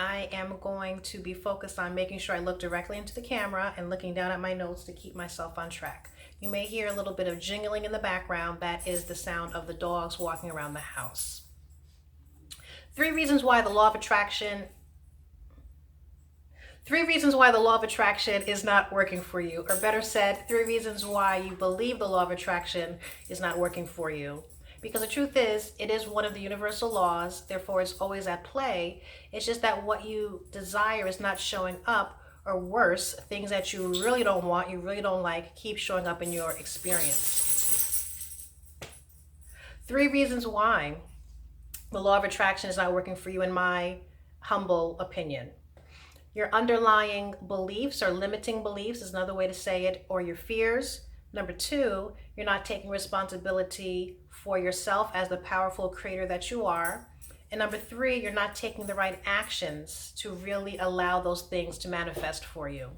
I am going to be focused on making sure I look directly into the camera and looking down at my notes to keep myself on track. You may hear a little bit of jingling in the background. That is the sound of the dogs walking around the house. Three reasons why the law of attraction is not working for you, or better said, 3 reasons why you believe the law of attraction is not working for you. Because the truth is, it is one of the universal laws, therefore it's always at play. It's just that what you desire is not showing up, or worse, things that you really don't want, you really don't like, keep showing up in your experience. 3 reasons why the law of attraction is not working for you, in my humble opinion. Your underlying beliefs or limiting beliefs is another way to say it, or your fears. Number 2, you're not taking responsibility for yourself as the powerful creator that you are. And number 3, you're not taking the right actions to really allow those things to manifest for you.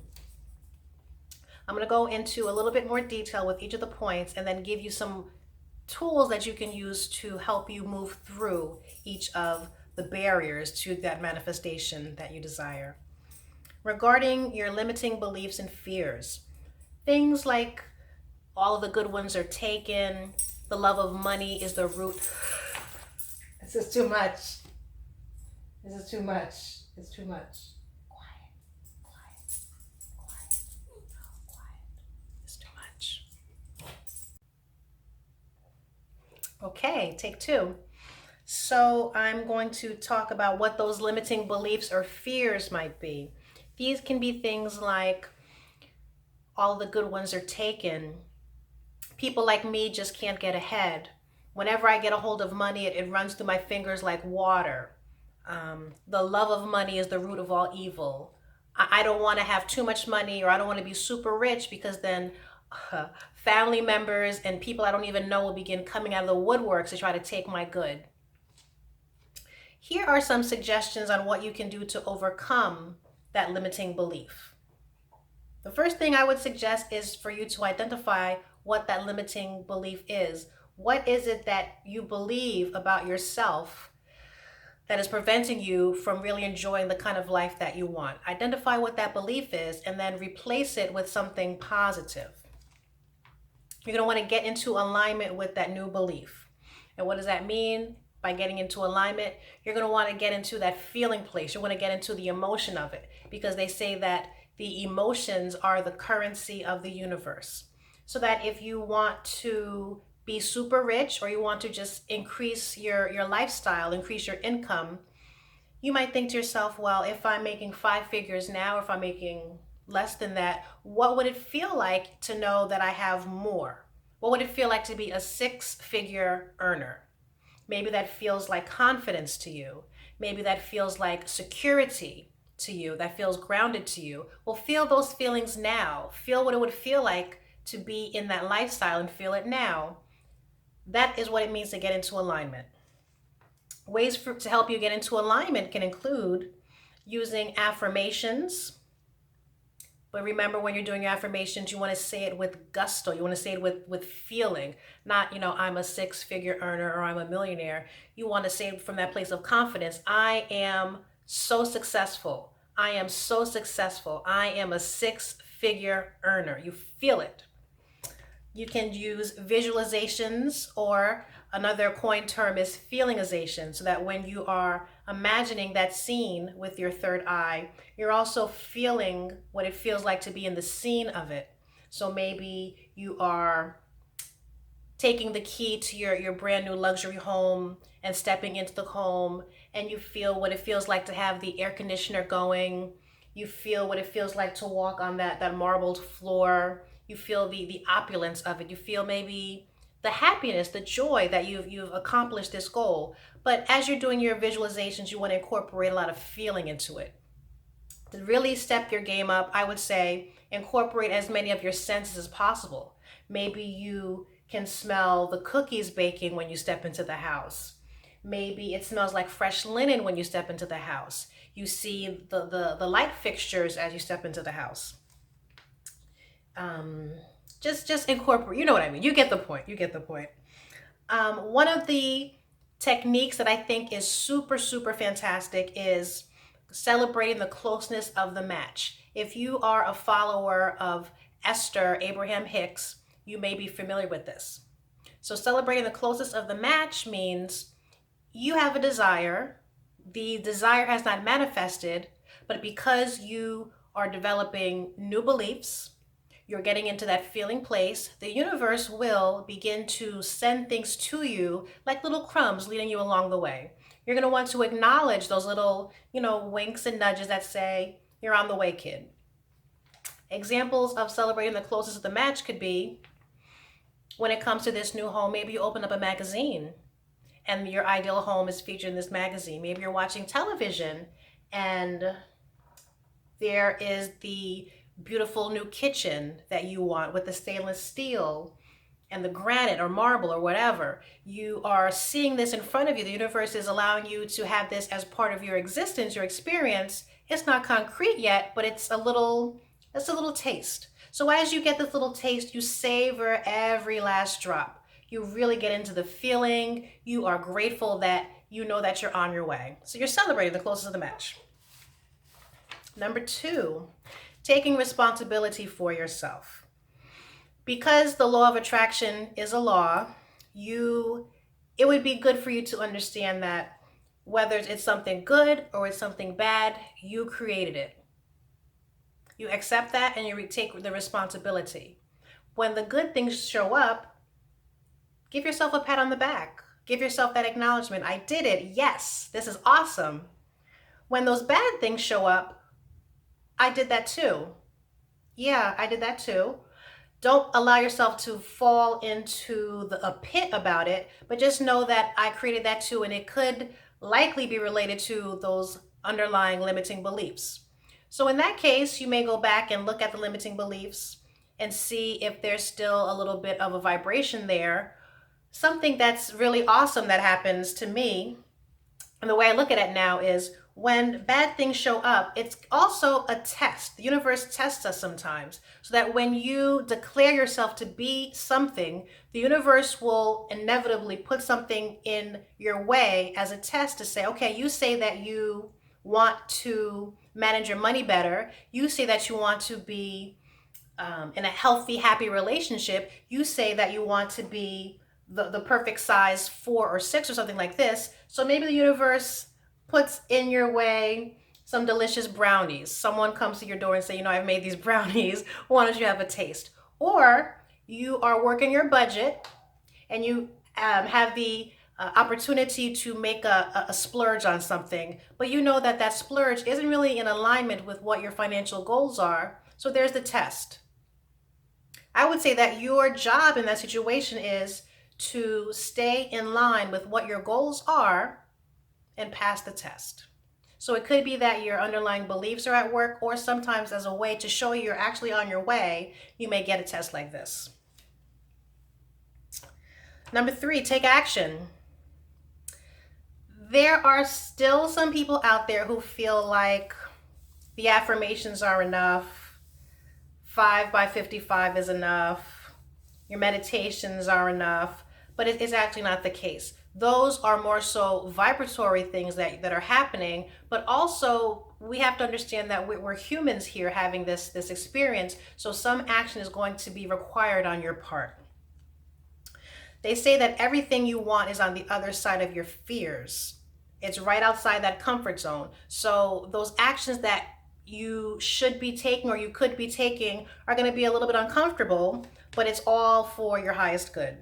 I'm going to go into a little bit more detail with each of the points and then give you some tools that you can use to help you move through each of the barriers to that manifestation that you desire. Regarding your limiting beliefs and fears, things like all of the good ones are taken, the love of money is the root. This is too much. This is too much. It's too much. Quiet, quiet, quiet, quiet. It's too much. Okay, take 2. So I'm going to talk about what those limiting beliefs or fears might be. These can be things like all the good ones are taken. People like me just can't get ahead. Whenever I get a hold of money, it runs through my fingers like water. The love of money is the root of all evil. I don't want to have too much money, or I don't want to be super rich, because then family members and people I don't even know will begin coming out of the woodworks to try to take my good. Here are some suggestions on what you can do to overcome that limiting belief. The first thing I would suggest is for you to identify what that limiting belief is. What is it that you believe about yourself that is preventing you from really enjoying the kind of life that you want? Identify what that belief is and then replace it with something positive. You're going to want to get into alignment with that new belief. And what does that mean? By getting into alignment, you're going to want to get into that feeling place. You want to get into the emotion of it, because they say that the emotions are the currency of the universe. So that if you want to be super rich, or you want to just increase your lifestyle, increase your income, you might think to yourself, well, if I'm making 5 figures now, or if I'm making less than that, what would it feel like to know that I have more? What would it feel like to be a 6-figure earner? Maybe that feels like confidence to you. Maybe that feels like security to you, that feels grounded to you. Well, feel those feelings now. Feel what it would feel like to be in that lifestyle, and feel it now. That is what it means to get into alignment. Ways to help you get into alignment can include using affirmations. But remember, when you're doing your affirmations, you want to say it with gusto. You want to say it with feeling, not, I'm a 6-figure earner, or I'm a millionaire. You want to say it from that place of confidence. I am so successful. I am so successful. I am a 6-figure earner. You feel it. You can use visualizations, or another coined term is feelingization, so that when you are imagining that scene with your third eye, you're also feeling what it feels like to be in the scene of it. So maybe you are taking the key to your brand new luxury home and stepping into the home, and you feel what it feels like to have the air conditioner going. You feel what it feels like to walk on that marbled floor. You feel the opulence of it. You feel maybe the happiness, the joy that you've accomplished this goal. But as you're doing your visualizations, you want to incorporate a lot of feeling into it. To really step your game up, I would say incorporate as many of your senses as possible. Maybe you can smell the cookies baking when you step into the house. Maybe it smells like fresh linen when you step into the house. You see the light fixtures as you step into the house. Just incorporate, you know what I mean. You get the point. One of the techniques that I think is super, super fantastic is celebrating the closeness of the match. If you are a follower of Esther Abraham-Hicks, you may be familiar with this. So celebrating the closeness of the match means you have a desire, the desire has not manifested, but because you are developing new beliefs, you're getting into that feeling place, the universe will begin to send things to you like little crumbs leading you along the way. You're going to want to acknowledge those little, winks and nudges that say, you're on the way, kid. Examples of celebrating the closest of the match could be when it comes to this new home, maybe you open up a magazine and your ideal home is featured in this magazine. Maybe you're watching television and there is the beautiful new kitchen that you want with the stainless steel and the granite or marble or whatever. You are seeing this in front of you. The universe is allowing you to have this as part of your existence, your experience. It's not concrete yet, but it's a little taste. So as you get this little taste, you savor every last drop. You really get into the feeling. You are grateful that you know that you're on your way. So you're celebrating the closest of the match. Number 2, taking responsibility for yourself. Because the law of attraction is a law, it would be good for you to understand that whether it's something good or it's something bad, you created it. You accept that and you take the responsibility. When the good things show up, give yourself a pat on the back. Give yourself that acknowledgement. I did it. Yes, this is awesome. When those bad things show up, I did that too. Yeah, I did that too. Don't allow yourself to fall into a pit about it, but just know that I created that too, and it could likely be related to those underlying limiting beliefs. So in that case, you may go back and look at the limiting beliefs and see if there's still a little bit of a vibration there. Something that's really awesome that happens to me, and the way I look at it now is when bad things show up, it's also a test. The universe tests us sometimes so that when you declare yourself to be something, the universe will inevitably put something in your way as a test to say, okay, you say that you want to manage your money better. You say that you want to be in a healthy, happy relationship. You say that you want to be the perfect size 4 or 6 or something like this. So maybe the universe puts in your way some delicious brownies. Someone comes to your door and say, I've made these brownies. Why don't you have a taste? Or you are working your budget and you have the opportunity to make a splurge on something, but you know that that splurge isn't really in alignment with what your financial goals are. So there's the test. I would say that your job in that situation is to stay in line with what your goals are and pass the test. So it could be that your underlying beliefs are at work, or sometimes as a way to show you you're actually on your way, you may get a test like this. Number 3, take action. There are still some people out there who feel like the affirmations are enough, 5 by 55 is enough, your meditations are enough, but it is actually not the case. Those are more so vibratory things that are happening, but also we have to understand that we're humans here having this experience, so some action is going to be required on your part. They say that everything you want is on the other side of your fears. It's right outside that comfort zone. So those actions that you should be taking or you could be taking are going to be a little bit uncomfortable, but it's all for your highest good.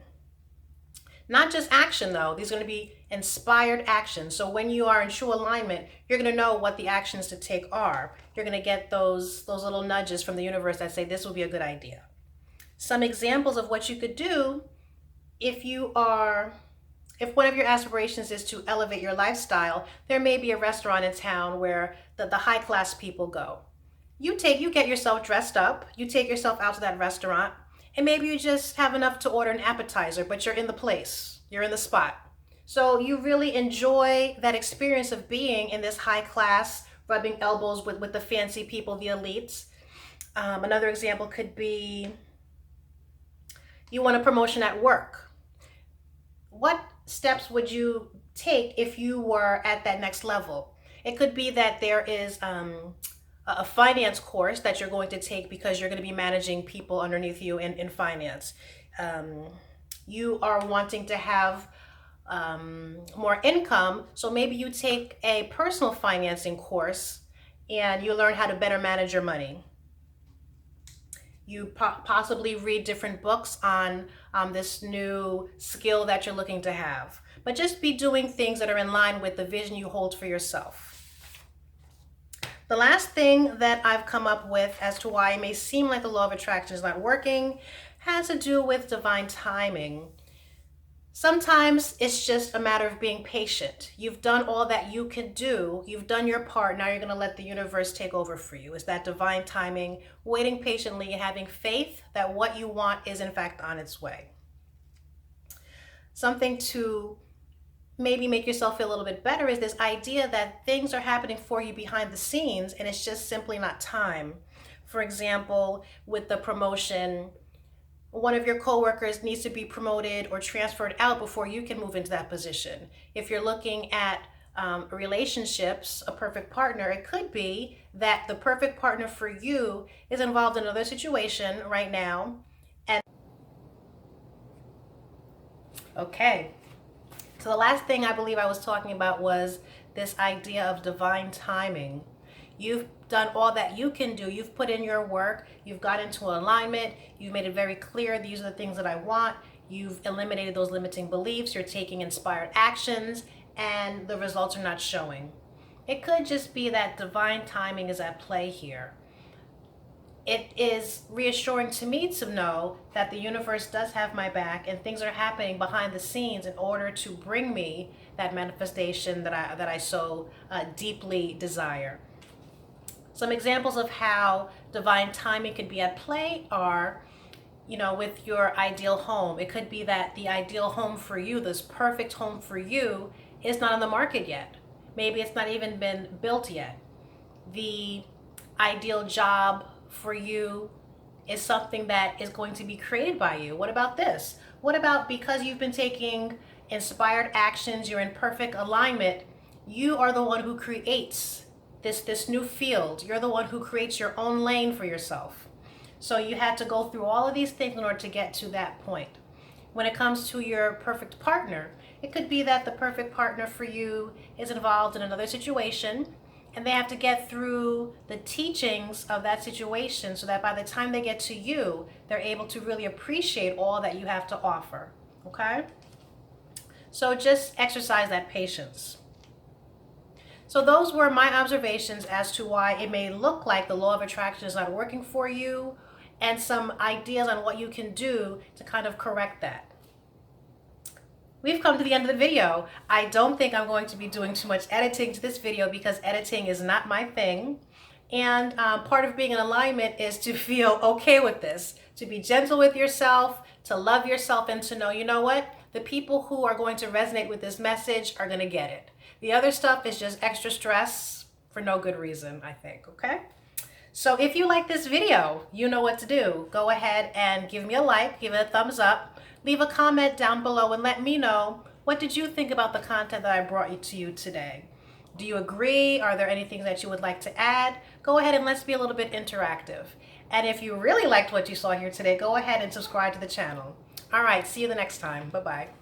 Not just action though, these are going to be inspired action. So when you are in true alignment, you're going to know what the actions to take are. You're going to get those little nudges from the universe that say this will be a good idea. Some examples of what you could do if one of your aspirations is to elevate your lifestyle, there may be a restaurant in town where the high class people go. You get yourself dressed up, you take yourself out to that restaurant, and maybe you just have enough to order an appetizer, but you're in the place, you're in the spot. So you really enjoy that experience of being in this high class, rubbing elbows with the fancy people, the elites. Another example could be you want a promotion at work. What steps would you take if you were at that next level? It could be that there is a finance course that you're going to take because you're going to be managing people underneath you in finance. You are wanting to have more income, so maybe you take a personal financing course and you learn how to better manage your money. You possibly read different books on this new skill that you're looking to have. But just be doing things that are in line with the vision you hold for yourself. The last thing that I've come up with as to why it may seem like the law of attraction is not working has to do with divine timing. Sometimes it's just a matter of being patient. You've done all that you can do. You've done your part. Now you're going to let the universe take over for you. It's that divine timing, waiting patiently and having faith that what you want is in fact on its way. Something to maybe make yourself feel a little bit better is this idea that things are happening for you behind the scenes and it's just simply not time. For example, with the promotion, one of your coworkers needs to be promoted or transferred out before you can move into that position. If you're looking at relationships, a perfect partner, it could be that the perfect partner for you is involved in another situation right now. And okay, so the last thing I believe I was talking about was this idea of divine timing. You've done all that you can do. You've put in your work. You've got into alignment. You've made it very clear, these are the things that I want. You've eliminated those limiting beliefs. You're taking inspired actions and the results are not showing. It could just be that divine timing is at play here. It is reassuring to me to know that the universe does have my back and things are happening behind the scenes in order to bring me that manifestation that I so deeply desire. Some examples of how divine timing could be at play are, with your ideal home. It could be that the ideal home for you, this perfect home for you, is not on the market yet. Maybe it's not even been built yet. The ideal job for you is something that is going to be created by you. What about this? What about because you've been taking inspired actions, you're in perfect alignment, you are the one who creates this new field. You're the one who creates your own lane for yourself. So you had to go through all of these things in order to get to that point. When it comes to your perfect partner, it could be that the perfect partner for you is involved in another situation and they have to get through the teachings of that situation so that by the time they get to you, they're able to really appreciate all that you have to offer. Okay? So just exercise that patience. So those were my observations as to why it may look like the law of attraction is not working for you and some ideas on what you can do to kind of correct that. We've come to the end of the video. I don't think I'm going to be doing too much editing to this video because editing is not my thing. And part of being in alignment is to feel okay with this, to be gentle with yourself, to love yourself, and to know, you know what? The people who are going to resonate with this message are going to get it. The other stuff is just extra stress for no good reason, I think, okay? So if you like this video, you know what to do. Go ahead and give me a like, give it a thumbs up, leave a comment down below and let me know, what did you think about the content that I brought to you today? Do you agree? Are there anything that you would like to add? Go ahead and let's be a little bit interactive. And if you really liked what you saw here today, go ahead and subscribe to the channel. All right, see you the next time. Bye-bye.